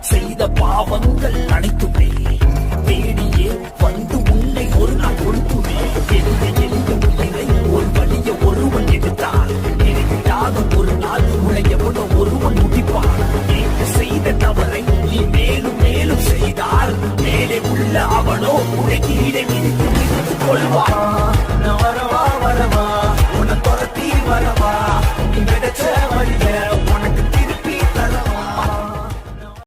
செய்த பாவங்கள் அனைத்துமே தேடியே வந்து உன்னை ஒரு நாள் கொளுத்துமே. எளிய எளிய உயிரை ஒரு வழிய ஒருவன் எடுத்தான், நினைவில்லாத ஒரு நாள் உழையவனோ ஒருவன் முடிப்பான். நேற்று செய்த தவறை நீ மேலும் மேலும் செய்தால் மேலே உள்ள அவனோ உனக்கு இடை மிதித்து கொள்வான்.